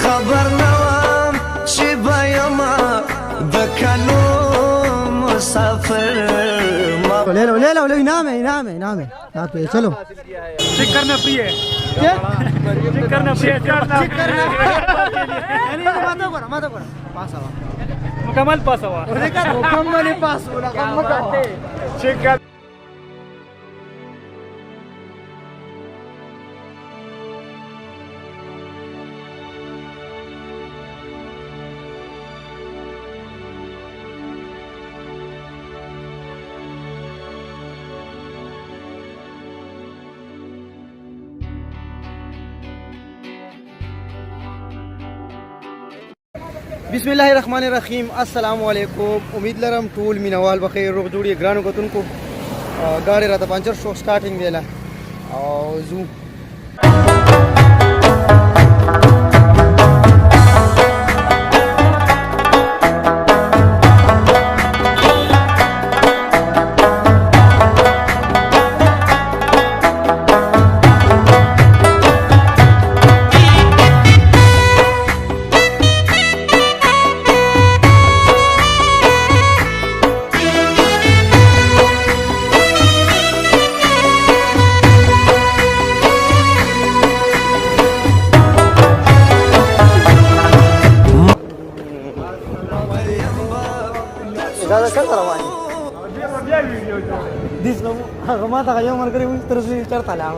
خبر نوام چې بیما د کلو مسافر ले इनाम है रात पे चलो चेक करना फ्री है क्या चेक करना फ्री है माता को पास आवा मुकम्मल पास हुआ मुकम्मल पास होला चेक कर बिस्मिल्लाहिर्रहमानिर्रहीम अस्सलाम वालेकुम उम्मीद लरम टूल मीनवाल बखैर रोग जोड़ी ग्रानो गतुन को गाड़ी रात पंचर शो स्टार्टिंग देला और जू ज़्यादा चल रहा है दिस लो हाँ था ये मर करे उस तरह से चढ़ता लाओ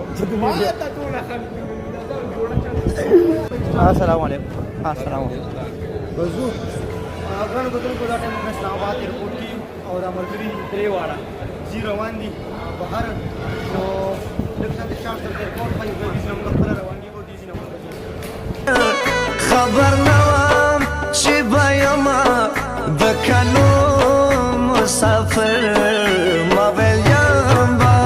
अस्सलाम वालेकुम बजू अगर तो तुमको जाके मैं इस्लामाबाद एयरपोर्ट की और अमरगरी त्रेवाड़ा जीरो वन दी बाहर तो लक्षण स्टार्ट करते एयरपोर्ट पर जिस नंबर पर रवानगी को दीजिए नंबर خبر نوام چې بیما د کلو مسافر ما ویلیم با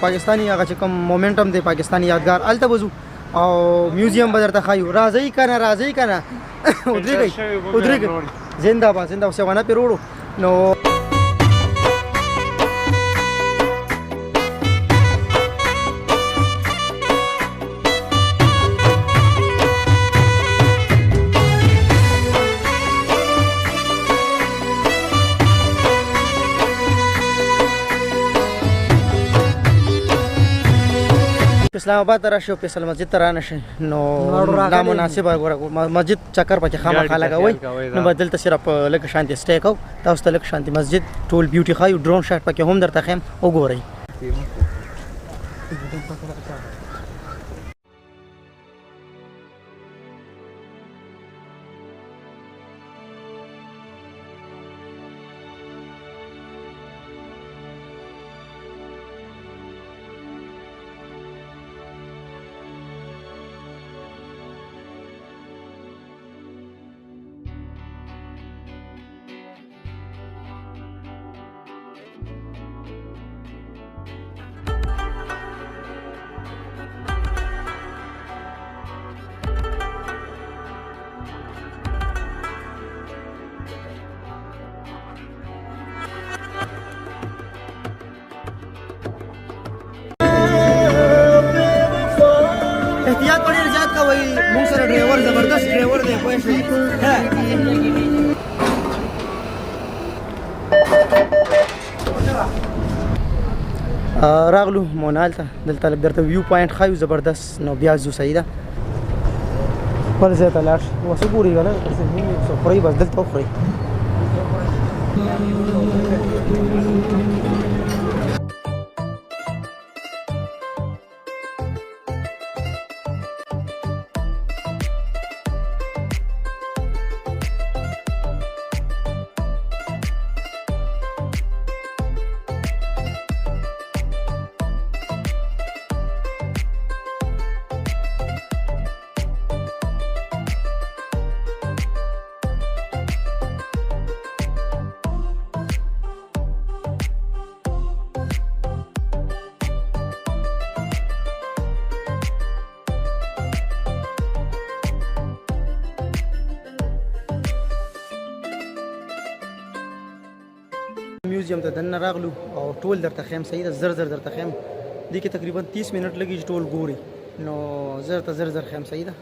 पाकिस्तानी هغه چې کوم مومنټم دی پاکستانی یادګار الته وځو او میوزیم به درته ښایو راځئ کنه ودرېږئ زنده باد سیوانه پرې وړو نو اسلام آباد راشي او فیصل مسجد ته رانشي نو نامناسبه مسجد چکر پکې خامخا لګوي نو بدل ته صرف لکه شانتي سټې کو تاسو ته لکه شانتي مسجد ټول بیوټي خایو ډرون شاټ پکې هم درته خیم وګورئ احتیاط پڑی رجات کا وہی منہ سر ڈرائیور زبردست ڈرائیور دے کوئی راغلو مونال ته دلته لږ درته ویو پوینټ ښایو زبردست نو بیا ځو صحیح ده بل ځای ته لاړ شي اوس وګورئ که نه خورئ بس دلته وخورئ میوزیم ته دننه راغلو او ټول درته ښیم صحیح ده زر درته ښیم دې کې تقریبا 30 منټ لګي چې ټول ګوري نو زر ته زر ښیم صحیح ده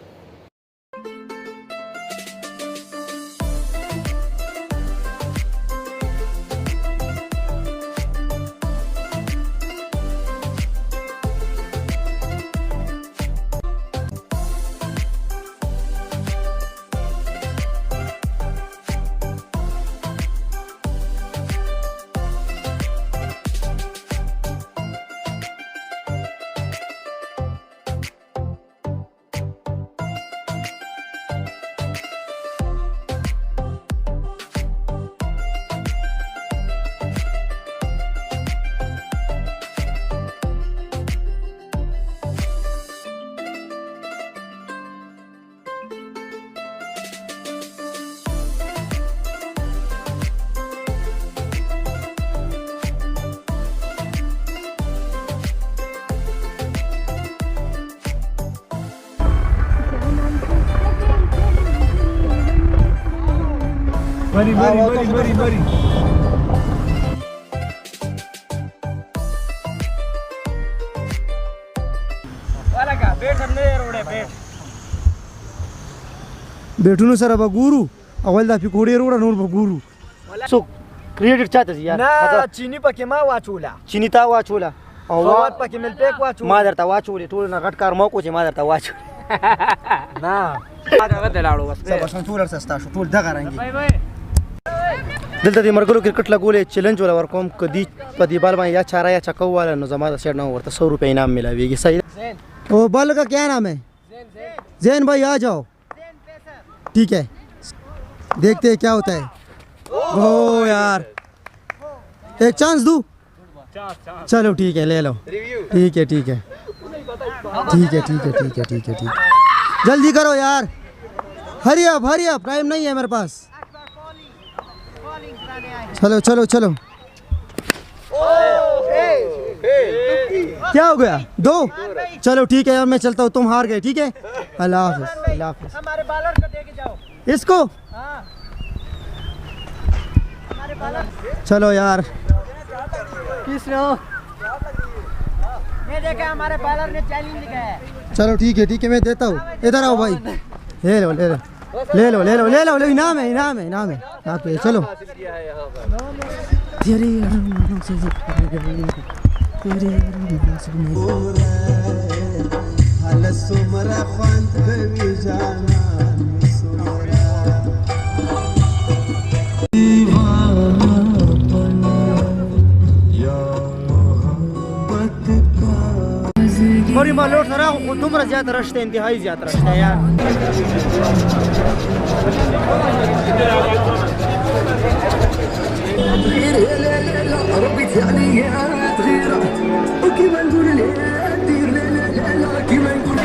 Mari. Walaga, bet हमने रोड़े bet. بیٹونو سره به ګورو اول دا پکوړې وروړه نور به ګورو څوک کریډټ چاته دی یار نه چینی پکې ما واچوله چینی تا واچوله او وات پکې مل پیک واچوله ما درته واچولې ټول نه غټ کار مو کو چې ما درته واچولې نه هغه دلاړو بس سبا څنګه ټول سستا شو ټول دغه رنګي دلته د مرګرو کرکټ لګولې چیلنج ولا ورکوم کدي په دی بال باندې یا چاره یا چکو والا نو زما د سیټ نه ورته 100 روپے انعام ملاويږي صحیح او بال کا کیا نام ہے زین بھائی آ جاؤ ٹھیک ہے دیکھتے ہیں کیا ہوتا ہے او یار ایک چانس دوں چلو ٹھیک ہے لے لو ٹھیک ہے جلدی کرو یار ہری اپ ٹائم نہیں ہے میرے پاس چلو کیا ہو گیا 2 چلو ٹھیک ہے اب میں چلتا ہوں تم ہار گئے ٹھیک ہے اللہ حافظ हमारे बॉलर को दे के जाओ اس کو हां हमारे बॉलर चलो यार किस लो ये देखा हमारे बॉलर ने चैलेंज लिखा है चलो ठीक है मैं देता हूँ इधर आओ भाई ले लो इनाम है हाथ पे चलो तेरे موري ما لوټ سره خو دومره زیات رشته انتهایی زیات رشته یار ربي تعني تغير وكيما نقول ليه دير لا كيما نقول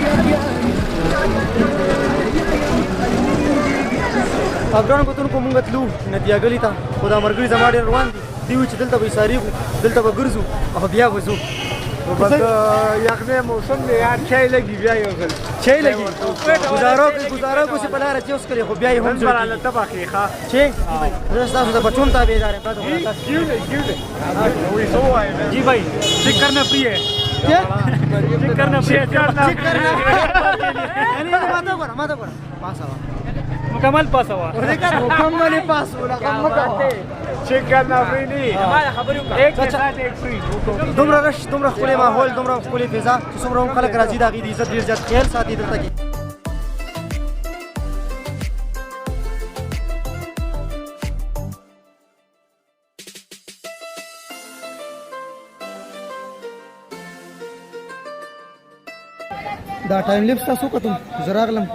افغان کو تونکو مونږ تلو ندیا غلی تا خدا مرګري زما ډېر روان دي دیو چې دلته به ساریغو دلته به ګرځو او بیا وځو بس یخنه موسم دی یار چای لګي بیا یو ځل چای لګي گزارو کو چې په لار چې اوس کړي خو بیا یې هم بل الله تبخي ښا چې زه تاسو ته بچوم تابعدار یم تاسو وي سو ہے جی بھائی چیک کرنا فری ہے کیا چیک کرنا فری ہے یعنی ماته ګوره پاس آوا مکمل پاس ہوا مکمل پاس ولا چیک کرنا فری نہیں ہمارا خبروں کا ایک ساتھ ایک فری دومره رش دومره خولي ماحول دومره خولي فضا چې څومره هم خلک راځي د هغې د عزت ډېر زیات خیال ساتي دلته کې دا ټایم لیپس تاسو وکتم زه راغلم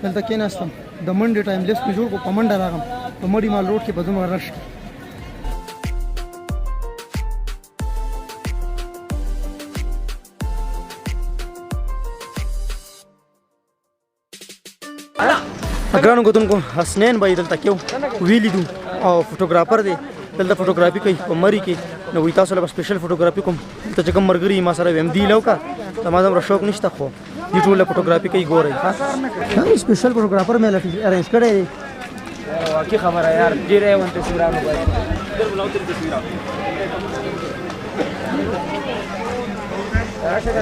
دلته کېناستم د منډې ټایم لیپس مې جوړ کړو په منډه راغلم په مړي مال روډ کې به دومره رش ګرانو کتونکو حسنین بھائی دلته کېو ویلی دو او فوټوګرافر دی دلته فوټوګرافي کوي په مري کې نو وایي تاسو له سپیشل فوټوګرافي کوم دلته چې کوم ملګري ما سره ویم دی لوکه زما دومره شوق نشته خو دې ټول فوټوګرافي کوي ګورئ سپیشل فوټوګرافر مې ارینج کړی دی واقعي خبره یار ډېره ونته سورانو इधर बुलाओ तेरी तस्वीर आप ऐसे